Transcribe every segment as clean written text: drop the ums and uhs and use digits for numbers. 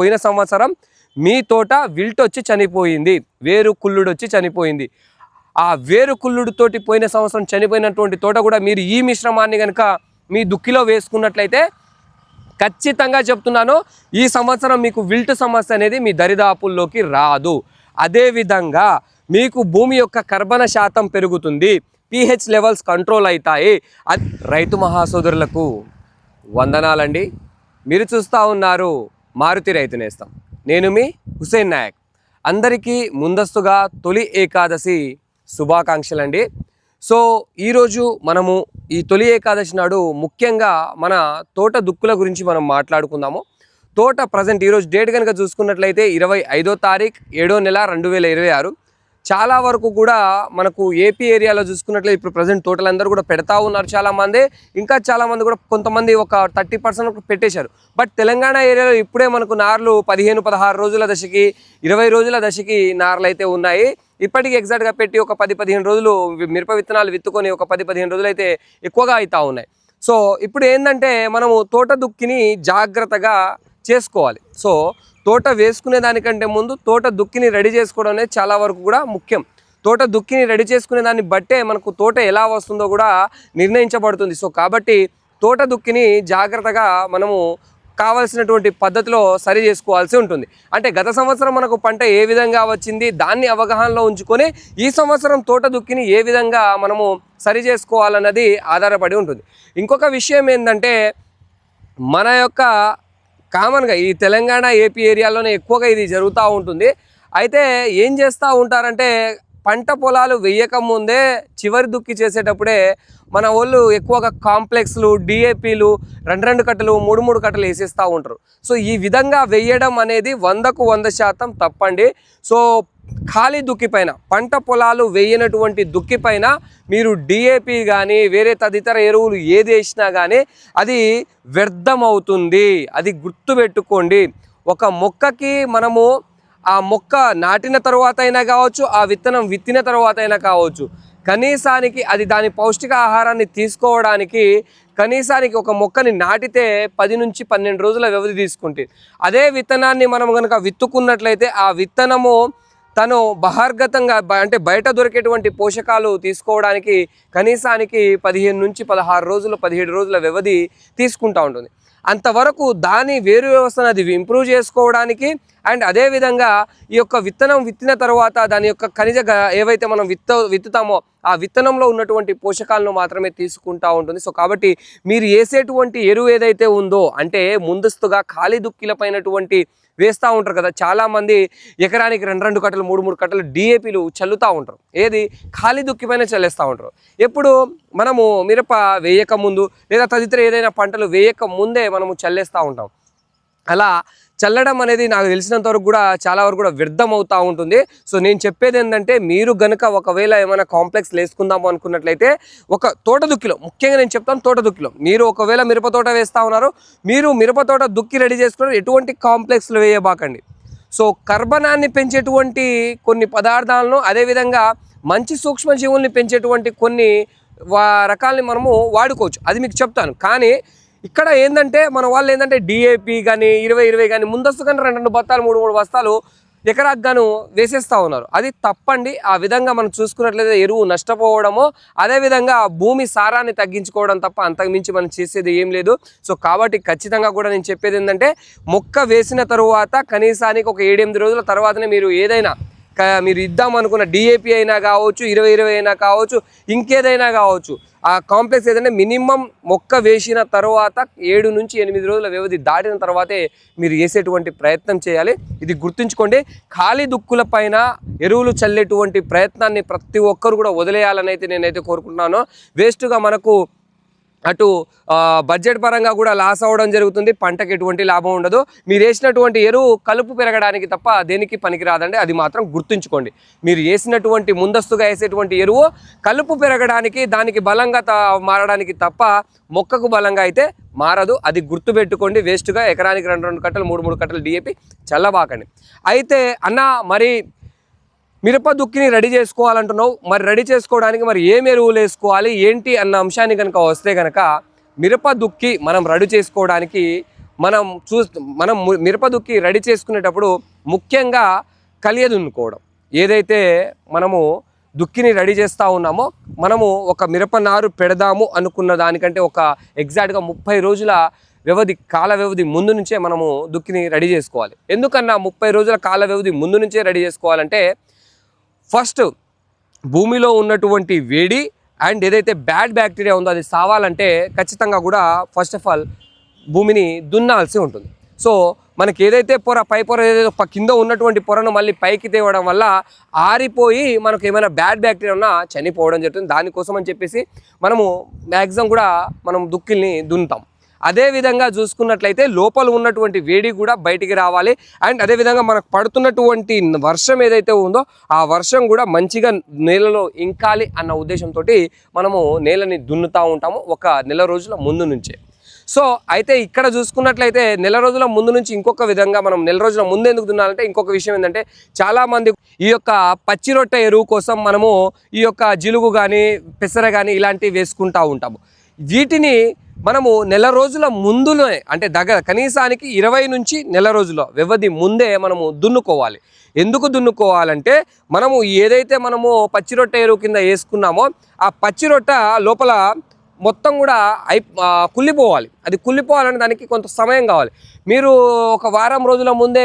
పోయిన సంవత్సరం మీ తోట విల్ట్ వచ్చి చనిపోయింది, వేరు కుళ్ళుడు వచ్చి చనిపోయింది. ఆ వేరు కుళ్ళుడితోటి పోయిన సంవత్సరం చనిపోయినటువంటి తోట కూడా మీరు ఈ మిశ్రమాన్ని కనుక మీ దుక్కిలో వేసుకున్నట్లయితే ఖచ్చితంగా చెప్తున్నాను, ఈ సంవత్సరం మీకు విల్ట్ సమస్య అనేది మీ దరిదాపుల్లోకి రాదు. అదేవిధంగా మీకు భూమి యొక్క కర్బన శాతం పెరుగుతుంది, pH లెవెల్స్ కంట్రోల్ అవుతాయి. రైతు మహాసోదరులకు వందనాలండి. మీరు చూస్తూ ఉన్నారు మారుతి రైతు నేస్తం. నేను మీ హుసేన్ నాయక్. అందరికీ ముందస్తుగా తొలి ఏకాదశి శుభాకాంక్షలండి. సో ఈరోజు మనము ఈ తొలి ఏకాదశి నాడు ముఖ్యంగా మన తోట దుక్కుల గురించి మనం మాట్లాడుకుందాము. తోట ప్రజెంట్ ఈరోజు డేట్ కనుక చూసుకున్నట్లయితే 25వ తారీఖు 7వ నెల 2026. చాలా వరకు కూడా మనకు ఏపీ ఏరియాలో చూసుకున్నట్లయితే ఇప్పుడు ప్రజెంట్ తోటలందరూ కూడా పెడతా ఉన్నారు చాలామంది. ఇంకా చాలామంది కూడా కొంతమంది ఒక 30% పెట్టేశారు. బట్ తెలంగాణ ఏరియాలో ఇప్పుడే మనకు నార్లు 15-16 రోజుల దశకి 20 రోజుల దశకి నార్లు అయితే ఉన్నాయి. ఇప్పటికీ ఎగ్జాక్ట్గా పెట్టి ఒక 10-15 రోజులు మిరప విత్తనాలు విత్తుకొని ఒక 10-15 రోజులు అయితే ఎక్కువగా అవుతూ ఉన్నాయి. సో ఇప్పుడు ఏంటంటే మనము తోట దుక్కిని జాగ్రత్తగా చేసుకోవాలి. సో తోట వేసుకునే దానికంటే ముందు తోట దుక్కిని రెడీ చేసుకోవడం అనేది చాలా వరకు కూడా ముఖ్యం. తోట దుక్కిని రెడీ చేసుకునే దాన్ని బట్టే మనకు తోట ఎలా వస్తుందో కూడా నిర్ణయించబడుతుంది. సో కాబట్టి తోట దుక్కిని జాగ్రత్తగా మనము కావాల్సినటువంటి పద్ధతిలో సరి చేసుకోవాల్సి ఉంటుంది. అంటే గత సంవత్సరం మనకు పంట ఏ విధంగా వచ్చింది దాన్ని అవగాహనలో ఉంచుకొని ఈ సంవత్సరం తోట దుక్కిని ఏ విధంగా మనము సరి చేసుకోవాలన్నది ఆధారపడి ఉంటుంది. ఇంకొక విషయం ఏంటంటే మన యొక్క కామన్గా ఈ తెలంగాణ ఏపీ ఏరియాలోనే ఎక్కువగా ఇది జరుగుతూ ఉంటుంది. అయితే ఏం చేస్తూ ఉంటారంటే పంట పొలాలు వేయక ముందే చివరి దుక్కి చేసేటప్పుడే మన వాళ్ళు ఎక్కువగా కాంప్లెక్స్లు, డిఏపీలు 2 కట్టలు 3 కట్టలు వేసేస్తూ ఉంటారు. సో ఈ విధంగా వేయడం అనేది 100కు 100% తప్పండి. సో ఖాళీ దుక్కి పైన పంట పొలాలు వేయనటువంటి దుక్కి పైన మీరు డిఏపి కానీ వేరే తదితర ఎరువులు ఏది వేసినా కానీ అది వ్యర్థమవుతుంది. అది గుర్తుపెట్టుకోండి. ఒక మొక్కకి మనము ఆ మొక్క నాటిన తర్వాత అయినా కావచ్చు, ఆ విత్తనం విత్తిన తర్వాత అయినా కావచ్చు, కనీసానికి అది దాని పౌష్టిక ఆహారాన్ని తీసుకోవడానికి కనీసానికి ఒక మొక్కని నాటితే 10 నుంచి 12 రోజుల వ్యవధి తీసుకుంటే, అదే విత్తనాన్ని మనం కనుక విత్తుకున్నట్లయితే ఆ విత్తనము తను బహిర్గతంగా అంటే బయట దొరికేటువంటి పోషకాలు తీసుకోవడానికి కనీసానికి 15 నుంచి 16 రోజులు 17 రోజుల వ్యవధి తీసుకుంటూ ఉంటుంది. అంతవరకు దాని వేరు వ్యవస్థను అది ఇంప్రూవ్ చేసుకోవడానికి అండ్ అదేవిధంగా ఈ యొక్క విత్తనం విత్తిన తర్వాత దాని యొక్క ఖనిజ ఏవైతే మనం విత్తుతామో ఆ విత్తనంలో ఉన్నటువంటి పోషకాలను మాత్రమే తీసుకుంటూ ఉంటుంది. సో కాబట్టి మీరు వేసేటువంటి ఎరువు ఏదైతే ఉందో అంటే ముందస్తుగా ఖాళీ దుక్కిలపైనటువంటి వేస్తూ ఉంటారు కదా, చాలామంది ఎకరానికి 2 కట్టలు 3 కట్టలు డిఏపీలు చల్లుతూ ఉంటారు. ఏది ఖాళీ దుక్కి పైన చల్లేస్తూ ఉంటారు. ఎప్పుడు మనము మిరప వేయక ముందు లేదా తదితర ఏదైనా పంటలు వేయక ముందే మనము చల్లేస్తూ ఉంటాం. అలా చల్లడం అనేది నాకు తెలిసినంత వరకు కూడా చాలా వరకు కూడా వ్యర్థం అవుతూ ఉంటుంది. సో నేను చెప్పేది ఏంటంటే మీరు గనుక ఒకవేళ ఏమైనా కాంప్లెక్స్ వేసుకుందాము అనుకున్నట్లయితే ఒక తోట దుక్కిలో, ముఖ్యంగా నేను చెప్తాను తోట దుక్కిలో మీరు ఒకవేళ మిరప తోట వేస్తూ ఉన్నారు, మీరు మిరప తోట దుక్కి రెడీ చేసుకున్నారు, ఎటువంటి కాంప్లెక్స్లు వేయబాకండి. సో కర్బనాన్ని పెంచేటువంటి కొన్ని పదార్థాలను అదేవిధంగా మంచి సూక్ష్మజీవుల్ని పెంచేటువంటి కొన్ని రకాలని మనము వాడుకోవచ్చు, అది మీకు చెప్తాను. కానీ ఇక్కడ ఏంటంటే మన వాళ్ళు ఏంటంటే డిఏపి కానీ 20 కానీ ముందస్తు కానీ 2 బస్తాలు 3 బస్తాలు ఎకరాకు గాను వేసేస్తూ ఉన్నారు. అది తప్పండి. ఆ విధంగా మనం చూసుకున్నట్లయితే ఎరువు నష్టపోవడమో అదేవిధంగా భూమి సారాన్ని తగ్గించుకోవడం తప్ప అంతకుమించి మనం చేసేది ఏం లేదు. సో కాబట్టి ఖచ్చితంగా కూడా నేను చెప్పేది ఏంటంటే మొక్క వేసిన తరువాత కనీసానికి ఒక 7-8 రోజుల తర్వాతనే మీరు ఏదైనా మీరు ఇద్దాం అనుకున్న డిఏపి అయినా కావచ్చు, 20 అయినా కావచ్చు, ఇంకేదైనా కావచ్చు, ఆ కాంప్లెక్స్ ఏదైనా మినిమం మొక్క వేసిన తర్వాత 7 నుంచి 8 రోజుల వ్యవధి దాటిన తర్వాతే మీరు వేసేటువంటి ప్రయత్నం చేయాలి. ఇది గుర్తుంచుకోండి. ఖాళీ దుక్కుల పైన ఎరువులు చల్లేటువంటి ప్రయత్నాన్ని ప్రతి ఒక్కరు కూడా వదిలేయాలని అయితే నేనైతే కోరుకుంటున్నాను. వేస్ట్గా మనకు అటు బడ్జెట్ పరంగా కూడా లాస్ అవ్వడం జరుగుతుంది, పంటకి ఎటువంటి లాభం ఉండదు. మీరు వేసినటువంటి ఎరువు కలుపు పెరగడానికి తప్ప దేనికి పనికిరాదండి, అది మాత్రం గుర్తుంచుకోండి. మీరు వేసినటువంటి ముందస్తుగా వేసేటువంటి ఎరువు కలుపు పెరగడానికి దానికి బలంగా మారడానికి తప్ప మొక్కకు బలంగా అయితే మారదు, అది గుర్తుపెట్టుకోండి. వేస్ట్గా ఎకరానికి 2 కట్టలు 3 కట్టలు డిఏపి చల్లబాకండి. అయితే అన్న మరి మిరప దుక్కిని రెడీ చేసుకోవాలంటున్నావు, మరి రెడీ చేసుకోవడానికి మరి ఏం ఎరువులు వేసుకోవాలి ఏంటి అన్న అంశాన్ని కనుక వస్తే కనుక మిరప దుక్కి మనం రెడీ చేసుకోవడానికి మనం మిరప దుక్కి రెడీ చేసుకునేటప్పుడు ముఖ్యంగా కలియదున్నుకోవడం. ఏదైతే మనము దుక్కిని రెడీ చేస్తూ ఉన్నామో మనము ఒక మిరప నారు పెడదాము అనుకున్న దానికంటే ఒక ఎగ్జాక్ట్గా 30 రోజుల కాల వ్యవధి ముందు నుంచే మనము దుక్కిని రెడీ చేసుకోవాలి. ఎందుకన్నా 30 రోజుల కాల వ్యవధి ముందు నుంచే రెడీ చేసుకోవాలంటే ఫస్ట్ భూమిలో ఉన్నటువంటి వేడి అండ్ ఏదైతే బ్యాడ్ బ్యాక్టీరియా ఉందో అది సావాలంటే ఖచ్చితంగా కూడా ఫస్ట్ ఆఫ్ ఆల్ భూమిని దున్నాల్సి ఉంటుంది. సో మనకి ఏదైతే పై పొర ఏదైతే కింద ఉన్నటువంటి పొరను మళ్ళీ పైకి తేవడం వల్ల ఆరిపోయి మనకు ఏమైనా బ్యాడ్ బ్యాక్టీరియా ఉన్నా చనిపోవడం జరుగుతుంది. దానికోసం అని చెప్పేసి మనము మ్యాక్సిమం కూడా మనం దుక్కిల్ని దున్నుతాం. అదేవిధంగా చూసుకున్నట్లయితే లోపల ఉన్నటువంటి వేడి కూడా బయటికి రావాలి. అండ్ అదేవిధంగా మనకు పడుతున్నటువంటి వర్షం ఏదైతే ఉందో ఆ వర్షం కూడా మంచిగా నేలలో ఇంకాలి అన్న ఉద్దేశంతో మనము నేలని దున్నుతూ ఉంటాము ఒక నెల రోజుల ముందు నుంచే. సో అయితే ఇక్కడ చూసుకున్నట్లయితే నెల రోజుల ముందు నుంచి ఇంకొక విధంగా మనం నెల రోజుల ముందు ఎందుకు దున్నాలంటే ఇంకొక విషయం ఏంటంటే చాలామంది ఈ యొక్క పచ్చి రొట్టె ఎరువు కోసం మనము ఈ యొక్క జిలుగు కానీ పెసర కానీ ఇలాంటివి వేసుకుంటూ ఉంటాము. వీటిని మనము నెల రోజుల ముందులోనే అంటే కనీసానికి 20 నుంచి నెల రోజుల వ్యవధి ముందే మనము దున్నుకోవాలి. ఎందుకు దున్నుకోవాలంటే మనము ఏదైతే మనము పచ్చి రొట్టె ఎరువు కింద వేసుకున్నామో ఆ పచ్చి రొట్టె లోపల మొత్తం కూడా కుళ్ళిపోవాలి. అది కుళ్ళిపోవాలంటే దానికి కొంత సమయం కావాలి. మీరు ఒక వారం రోజుల ముందే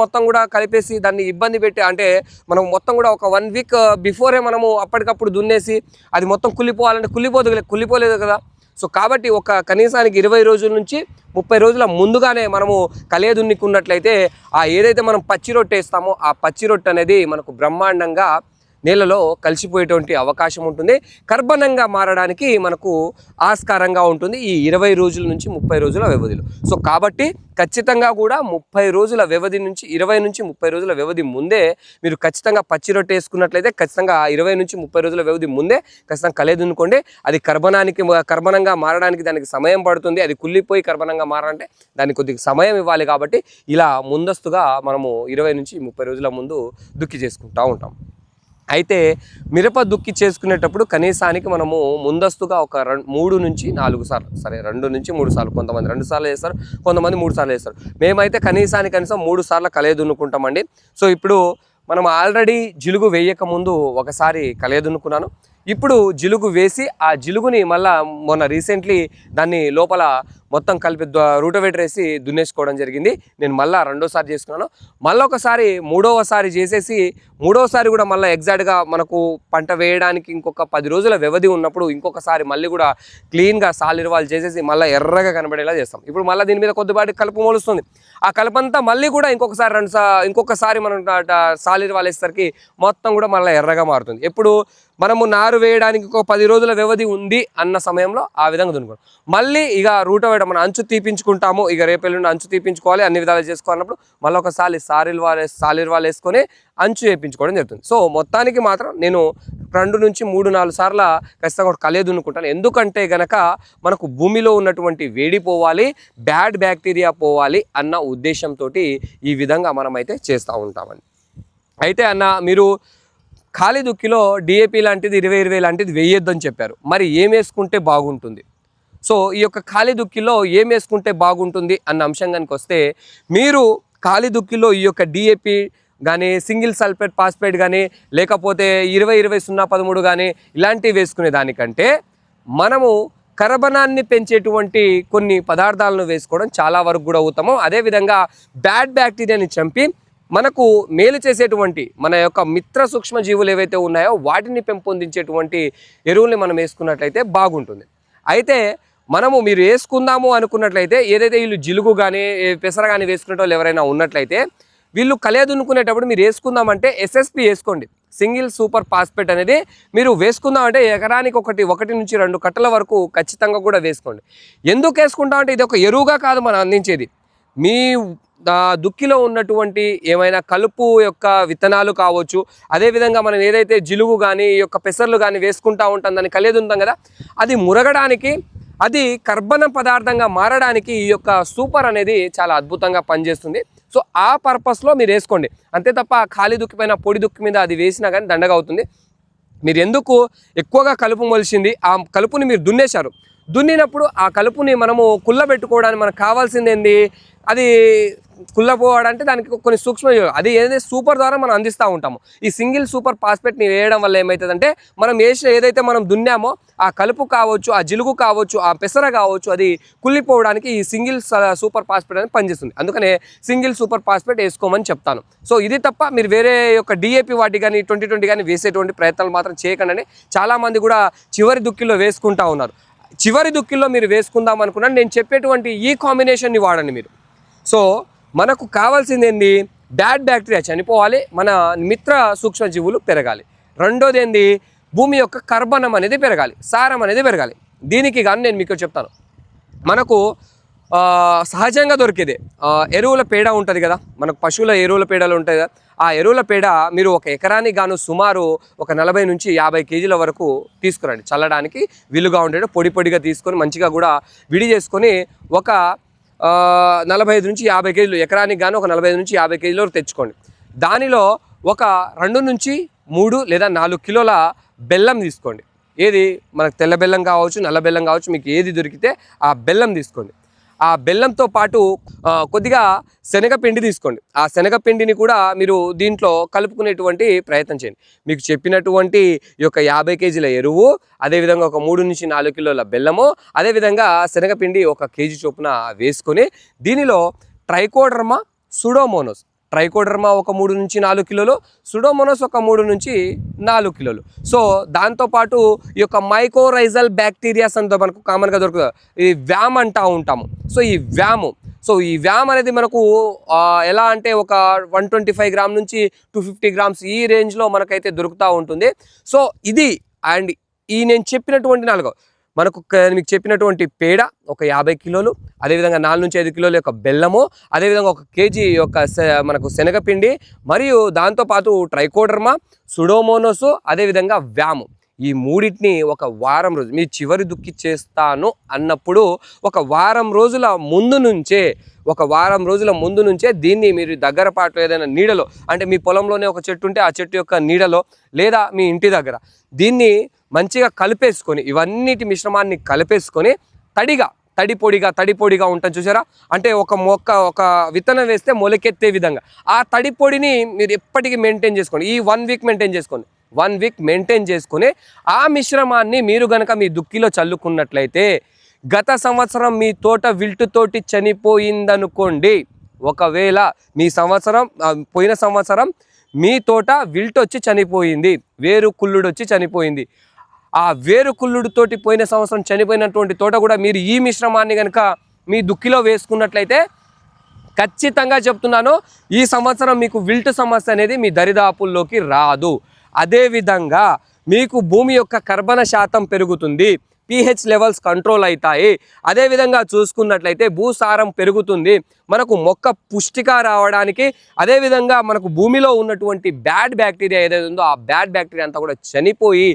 మొత్తం కూడా కలిపేసి దాన్ని ఇబ్బంది పెట్టి అంటే మనం మొత్తం కూడా ఒక 1 వీక్ బిఫోరే మనము అప్పటికప్పుడు దున్నేసి అది మొత్తం కుళ్ళిపోవాలంటే కుళ్ళిపోలేదు కదా. సో కాబట్టి ఒక కనీసానికి 20 రోజుల నుంచి 30 రోజుల ముందుగానే మనము కలియదున్నుకున్నట్లయితే ఏదైతే మనం పచ్చి రొట్టె వేస్తామో ఆ పచ్చి రొట్టె అనేది మనకు బ్రహ్మాండంగా నేలలో కలిసిపోయేటువంటి అవకాశం ఉంటుంది. కర్బనంగా మారడానికి మనకు ఆస్కారంగా ఉంటుంది ఈ 20 రోజుల నుంచి 30 రోజుల వ్యవధిలో. సో కాబట్టి ఖచ్చితంగా కూడా 30 రోజుల వ్యవధి నుంచి 20 నుంచి 30 రోజుల వ్యవధి ముందే మీరు ఖచ్చితంగా పచ్చి రొట్టె వేసుకున్నట్లయితే ఖచ్చితంగా 20 నుంచి 30 రోజుల వ్యవధి ముందే ఖచ్చితంగా కలియదున్నుకోండి. అది కర్బనంగా మారడానికి దానికి సమయం పడుతుంది. అది కుళ్ళిపోయి కర్బనంగా మారాలంటే దానికి కొద్దిగా సమయం ఇవ్వాలి. కాబట్టి ఇలా ముందస్తుగా మనము 20 నుంచి 30 రోజుల ముందు దుక్కి చేసుకుంటూ ఉంటాం. అయితే మిరప దుక్కి చేసుకునేటప్పుడు కనీసానికి మనము ముందస్తుగా ఒక 3 నుంచి 4 సార్లు, సరే 2 నుంచి 3 సార్లు, కొంతమంది 2 సార్లు చేస్తారు, కొంతమంది 3 సార్లు చేస్తారు. మేమైతే కనీసం 3 సార్లు కలియదున్నుకుంటామండి. సో ఇప్పుడు మనం ఆల్రెడీ జిలుగు వేయక ముందు ఒకసారి కలియదున్నుకున్నాను. ఇప్పుడు జిలుగు వేసి ఆ జిలుగుని మళ్ళీ మొన్న రీసెంట్లీ దాన్ని లోపల మొత్తం కలిపి రూటవేటర్ వేసి దున్నేసుకోవడం జరిగింది. నేను మళ్ళీ 2వ సారి చేసుకున్నాను. మళ్ళీ ఒకసారి 3వ సారి చేసేసి 3వ సారి కూడా మళ్ళీ ఎగ్జాక్ట్గా మనకు పంట వేయడానికి ఇంకొక 10 రోజుల వ్యవధి ఉన్నప్పుడు ఇంకొకసారి మళ్ళీ కూడా క్లీన్గా సాలిర్వాలు చేసేసి మళ్ళీ ఎర్రగా కనబడేలా చేస్తాం. ఇప్పుడు మళ్ళీ దీని మీద కొద్దిపాటి కలుపు మొలుస్తుంది. ఆ కలుపంతా మళ్ళీ కూడా ఇంకొకసారి మనం సాలిర్వాలు వేసేసరికి మొత్తం కూడా మళ్ళీ ఎర్రగా మారుతుంది. ఎప్పుడు మనము నారు వేయడానికి ఒక 10 రోజుల వ్యవధి ఉంది అన్న సమయంలో ఆ విధంగా దున్నుకోవాలి. మళ్ళీ ఇక రూటవేటర్ మనం అంచు తీపించుకుంటాము, ఇక రేపెల్లుండి అంచు తీపించుకోవాలి, అన్ని విధాలు చేసుకోవాలన్నప్పుడు మళ్ళీ ఒకసారి సాలిర్వాలు వేసుకొని అంచు వేయించుకోవడం జరుగుతుంది. సో మొత్తానికి మాత్రం నేను 2 నుంచి 3-4 సార్లు ఖచ్చితంగా కలియదున్నుకుంటాను. ఎందుకంటే గనక మనకు భూమిలో ఉన్నటువంటి వేడి పోవాలి, బ్యాడ్ బ్యాక్టీరియా పోవాలి అన్న ఉద్దేశంతో ఈ విధంగా మనమైతే చేస్తూ ఉంటామండి. అయితే అన్న మీరు ఖాళీ దుక్కిలో డిఏపి లాంటిది 20-20 లాంటిది వేయొద్దని చెప్పారు. మరి ఏం వేసుకుంటే బాగుంటుంది? సో ఈ యొక్క ఖాళీ దుక్కిలో ఏం వేసుకుంటే బాగుంటుంది అన్న అంశం కనుక వస్తే మీరు ఖాళీ దుక్కిలో ఈ యొక్క డిఏపి కానీ సింగిల్ సల్ఫేట్ ఫాస్ఫేట్ కానీ లేకపోతే 20-20-0-13 కానీ ఇలాంటివి వేసుకునే దానికంటే మనము కర్బనాన్ని పెంచేటువంటి కొన్ని పదార్థాలను వేసుకోవడం చాలా వరకు కూడా ఉత్తమం. అదేవిధంగా బ్యాడ్ బ్యాక్టీరియాని చంపి మనకు మేలు చేసేటువంటి మన యొక్క మిత్ర సూక్ష్మజీవులు ఏవైతే ఉన్నాయో వాటిని పెంపొందించేటువంటి ఎరువుల్ని మనం వేసుకున్నట్లయితే బాగుంటుంది. అయితే మీరు వేసుకుందాము అనుకున్నట్లయితే ఏదైతే వీళ్ళు జిలుగు కానీ పెసర కానీ వేసుకునే వాళ్ళు ఎవరైనా ఉన్నట్లయితే వీళ్ళు కలియదున్నుకునేటప్పుడు మీరు వేసుకుందామంటే ఎస్ఎస్పి వేసుకోండి. సింగిల్ సూపర్ ఫాస్ఫేట్ అనేది మీరు వేసుకుందామంటే ఎకరానికి 1 నుంచి 2 కట్టల వరకు ఖచ్చితంగా కూడా వేసుకోండి. ఎందుకు వేసుకుంటామంటే ఇది ఒక ఎరువుగా కాదు మనం అందించేది. మీ దుక్కిలో ఉన్నటువంటి ఏమైనా కలుపు యొక్క విత్తనాలు కావచ్చు, అదేవిధంగా మనం ఏదైతే జిలుగు కానీ ఈ యొక్క పెసర్లు కానీ వేసుకుంటూ ఉంటాం దాన్ని కలియదుంటాం కదా, అది మురగడానికి, అది కర్బన పదార్థంగా మారడానికి ఈ యొక్క సూపర్ అనేది చాలా అద్భుతంగా పనిచేస్తుంది. సో ఆ పర్పస్లో మీరు వేసుకోండి. అంతే తప్ప ఖాళీ దుక్కిపైన పొడి దుక్కి మీద అది వేసినా కానీ దండగా అవుతుంది. మీరు ఎందుకు ఎక్కువగా కలుపు మొలిచింది, ఆ కలుపుని మీరు దున్నినప్పుడు ఆ కలుపుని మనము కుళ్ళబెట్టుకోవడానికి మనకు కావాల్సింది ఏంది, అది కుళ్ళపోవడానికి దానికి కొన్ని సూక్ష్మజీవులు, అది ఏదైతే సూపర్ ద్వారా మనం అందిస్తూ ఉంటాము. ఈ సింగిల్ సూపర్ ఫాస్ఫేట్ని వేయడం వల్ల ఏమవుతుందంటే మనం వేసిన ఏదైతే మనం దున్నామో ఆ కలుపు కావచ్చు, ఆ జిలుగు కావచ్చు, ఆ పెసర కావచ్చు, అది కుళ్ళిపోవడానికి ఈ సింగిల్ సూపర్ ఫాస్ఫేట్ అనేది పనిచేస్తుంది. అందుకనే సింగిల్ సూపర్ ఫాస్ఫేట్ వేసుకోమని చెప్తాను. సో ఇది తప్ప మీరు వేరే యొక్క డిఏపి వాటి కానీ 2020 కానీ వేసేటువంటి ప్రయత్నాలు మాత్రం చేయకండి. చాలామంది కూడా చివరి దుక్కిలో వేసుకుంటా ఉన్నారు. చివరి దుక్కిలో మీరు వేసుకుందాం అనుకున్నాను, నేను చెప్పేటువంటి ఈ కాంబినేషన్ని వాడండి మీరు. సో మనకు కావాల్సింది ఏంది, బ్యాడ్ బ్యాక్టీరియా చనిపోవాలి, మన మిత్ర సూక్ష్మజీవులు పెరగాలి. రెండోది ఏంది, భూమి యొక్క కర్బనం అనేది పెరగాలి, సారం అనేది పెరగాలి. దీనికి కానీ నేను మీకు చెప్తాను, మనకు సహజంగా దొరికేదే ఎరువుల పేడ ఉంటుంది కదా, మనకు పశువుల ఎరువుల పేడలు ఉంటాయి కదా, ఆ ఎరువుల పేడ మీరు ఒక ఎకరానికి గాను సుమారు ఒక 40 నుంచి 50 కేజీల వరకు తీసుకురండి. చల్లడానికి వీలుగా ఉండేది పొడి పొడిగా తీసుకొని మంచిగా కూడా విడి చేసుకొని ఒక 45 నుంచి 50 కేజీలు ఎకరానికి గాను ఒక 45 నుంచి 50 కేజీల వరకు తెచ్చుకోండి. దానిలో ఒక 2 నుంచి 3 లేదా 4 కిలోల బెల్లం తీసుకోండి. ఏది మనకు తెల్ల బెల్లం కావచ్చు, నల్ల బెల్లం కావచ్చు, మీకు ఏది దొరికితే ఆ బెల్లం తీసుకోండి. ఆ బెల్లంతో పాటు కొద్దిగా శనగపిండి తీసుకోండి. ఆ శనగపిండిని కూడా మీరు దీంట్లో కలుపుకునేటువంటి ప్రయత్నం చేయండి. మీకు చెప్పినటువంటి ఈ యొక్క 50 కేజీల ఎరువు, అదేవిధంగా ఒక 3 నుంచి 4 కిలోల బెల్లము, అదేవిధంగా శనగపిండి 1 కేజీ చొప్పున వేసుకొని దీనిలో ట్రైకోడర్మా, సూడోమోనాస్, ట్రైకోడర్మా ఒక 3 నుంచి 4 కిలోలు, సూడోమోనాస్ ఒక 3 నుంచి 4 కిలోలు. సో దాంతోపాటు ఈ యొక్క మైకోరైజల్ బ్యాక్టీరియాస్ అంతా మనకు కామన్గా దొరుకుతుంది, ఈ వ్యామ్ అంటూ ఉంటాము. సో ఈ వ్యామ్ అనేది మనకు ఎలా అంటే ఒక 125 గ్రామ్ నుంచి 250 గ్రామ్స్ ఈ రేంజ్లో మనకైతే దొరుకుతూ ఉంటుంది. సో ఇది అండ్ ఈ నేను చెప్పినటువంటి 4 మనకు మీకు చెప్పినటువంటి పేడ ఒక 50 కిలోలు, అదేవిధంగా 4 నుంచి 5 కిలోల యొక్క బెల్లము, అదేవిధంగా 1 కేజీ యొక్క మనకు శనగపిండి, మరియు దాంతోపాటు ట్రైకోడర్మా, సుడోమోనోస్, అదేవిధంగా వ్యాము, ఈ మూడింటిని ఒక వారం రోజు మీ చివరి దుక్కి చేస్తాను అన్నప్పుడు ఒక వారం రోజుల ముందు నుంచే దీన్ని మీరు దగ్గర పాటు ఏదైనా నీడలో, అంటే మీ పొలంలోనే ఒక చెట్టు ఉంటే ఆ చెట్టు యొక్క నీడలో లేదా మీ ఇంటి దగ్గర దీన్ని మంచిగా కలిపేసుకొని, ఇవన్నిటి మిశ్రమాన్ని కలిపేసుకొని తడి పొడిగా ఉంటుంది చూసారా, అంటే ఒక విత్తనం వేస్తే మొలకెత్తే విధంగా ఆ తడి పొడిని మీరు ఎప్పటికీ మెయింటైన్ చేసుకోండి. ఈ 1 వీక్ మెయింటైన్ చేసుకోండి. 1 వీక్ మెయింటైన్ చేసుకుని ఆ మిశ్రమాన్ని మీరు గనక మీ దుక్కిలో చల్లుకున్నట్లయితే, గత సంవత్సరం మీ తోట విల్టుతోటి చనిపోయిందనుకోండి, ఒకవేళ పోయిన సంవత్సరం మీ తోట విల్టొచ్చి చనిపోయింది, వేరు కుళ్ళుడొచ్చి చనిపోయింది, ఆ వేరు కుళ్ళుడితోటి పోయిన సంవత్సరం చనిపోయినటువంటి తోట కూడా మీరు ఈ మిశ్రమాన్ని కనుక మీ దుక్కిలో వేసుకున్నట్లయితే ఖచ్చితంగా చెప్తున్నాను, ఈ సంవత్సరం మీకు విల్టు సమస్య అనేది మీ దరిదాపుల్లోకి రాదు. అదేవిధంగా మీకు భూమి యొక్క కర్బన శాతం పెరుగుతుంది, pH లెవెల్స్ కంట్రోల్ అవుతాయి. అదేవిధంగా చూసుకున్నట్లయితే భూసారం పెరుగుతుంది, మనకు మొక్క పుష్టిగా రావడానికి, అదేవిధంగా మనకు భూమిలో ఉన్నటువంటి బ్యాడ్ బ్యాక్టీరియా ఏదైతే ఉందో ఆ బ్యాడ్ బ్యాక్టీరియా అంతా కూడా చనిపోయి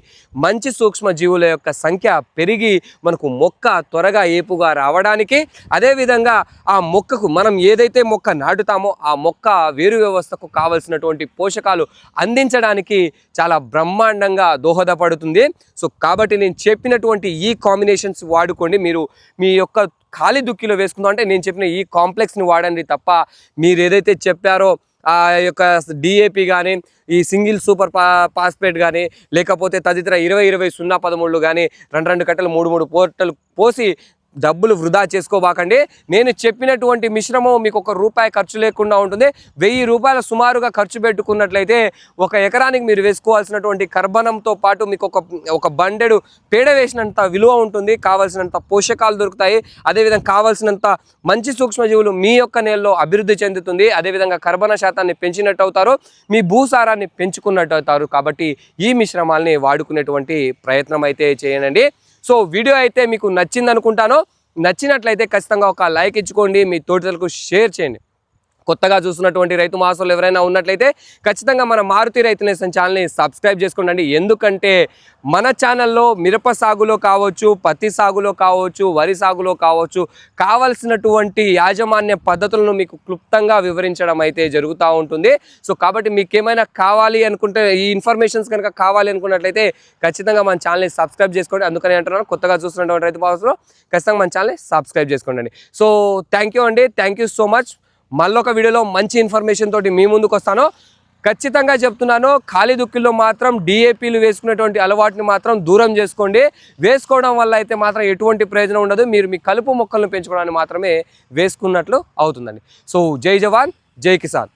మంచి సూక్ష్మజీవుల యొక్క సంఖ్య పెరిగి మనకు మొక్క త్వరగా ఏపుగా రావడానికి, అదేవిధంగా ఆ మొక్కకు మనం ఏదైతే మొక్క నాటుతామో ఆ మొక్క వేరు వ్యవస్థకు కావలసినటువంటి పోషకాలు అందించడానికి చాలా బ్రహ్మాండంగా దోహదపడుతుంది. సో కాబట్టి నేను చెప్పినటువంటి ఈ కాంబినేషన్స్ వాడుకోండి. మీరు మీ యొక్క ఖాళీ దుక్కిలో వేసుకుందాం అంటే నేను చెప్పిన ఈ కాంప్లెక్స్ని వాడండి తప్ప మీరు ఏదైతే చెప్పారో ఆ యొక్క డిఏపి కానీ, ఈ సింగిల్ సూపర్ ఫాస్ఫేట్ కానీ, లేకపోతే తదితర 20-20-0-13 కానీ 2 కట్టలు 3 పోర్టలు పోసి డబ్బులు వృధా చేసుకోబాకండి. నేను చెప్పినటువంటి మిశ్రమం మీకు ₹1 ఖర్చు లేకుండా ఉంటుంది. ₹1000 సుమారుగా ఖర్చు పెట్టుకున్నట్లయితే ఒక ఎకరానికి మీరు వేసుకోవాల్సినటువంటి కర్బనంతో పాటు మీకు ఒక బండెడు పేడ వేసినంత విలువ ఉంటుంది, కావాల్సినంత పోషకాలు దొరుకుతాయి, అదేవిధంగా కావాల్సినంత మంచి సూక్ష్మజీవులు మీ యొక్క నేలలో అభివృద్ధి చెందుతుంది, అదేవిధంగా కర్బన శాతాన్ని పెంచినట్టు అవుతారు, మీ భూసారాన్ని పెంచుకున్నట్టు అవుతారు. కాబట్టి ఈ మిశ్రమాల్ని వాడుకునేటువంటి ప్రయత్నం అయితే చేయండి. సో వీడియో అయితే మీకు నచ్చింది అనుకుంటాను. నచ్చినట్లయితే ఖచ్చితంగా ఒక లైక్ ఇచ్చుకోండి, మీ తోటలకు షేర్ చేయండి. కొత్తగా చూస్తున్నటువంటి రైతు మహాశయులు ఎవరైనా ఉన్నట్లయితే ఖచ్చితంగా మన మారుతి రైతు నేస్తం ఛానల్ని సబ్స్క్రైబ్ చేసుకోండి. ఎందుకంటే మన ఛానల్లో మిరప సాగులో కావచ్చు, పత్తి సాగులో కావచ్చు, వరి సాగులో కావచ్చు, కావలసినటువంటి యాజమాన్య పద్ధతులను మీకు క్లుప్తంగా వివరించడం అయితే జరుగుతూ ఉంటుంది. సో కాబట్టి మీకు ఏమైనా కావాలి అనుకుంటే, ఈ ఇన్ఫర్మేషన్స్ కనుక కావాలి అనుకున్నట్లయితే ఖచ్చితంగా మన ఛానల్ని సబ్స్క్రైబ్ చేసుకోండి. అందుకని అంటున్నాను, కొత్తగా చూస్తున్నటువంటి రైతు మహాశయులు ఖచ్చితంగా మన ఛానల్ని సబ్స్క్రైబ్ చేసుకోండి. సో థ్యాంక్ యూ అండి, థ్యాంక్ యూ సో మచ్. మళ్ళొక వీడియోలో మంచి ఇన్ఫర్మేషన్ తోటి మీ ముందుకు వస్తాను. ఖచ్చితంగా చెప్తున్నాను, ఖాళీ దుక్కిల్లో మాత్రం డిఏపీలు వేసుకునేటువంటి అలవాటుని మాత్రం దూరం చేసుకోండి. వేసుకోవడం వల్ల అయితే మాత్రం ఎటువంటి ప్రయోజనం ఉండదు. మీరు మీ కలుపు మొక్కలను పెంచుకోవడానికి మాత్రమే వేసుకున్నట్లు అవుతుందండి. సో జై జవాన్, జై కిసాన్.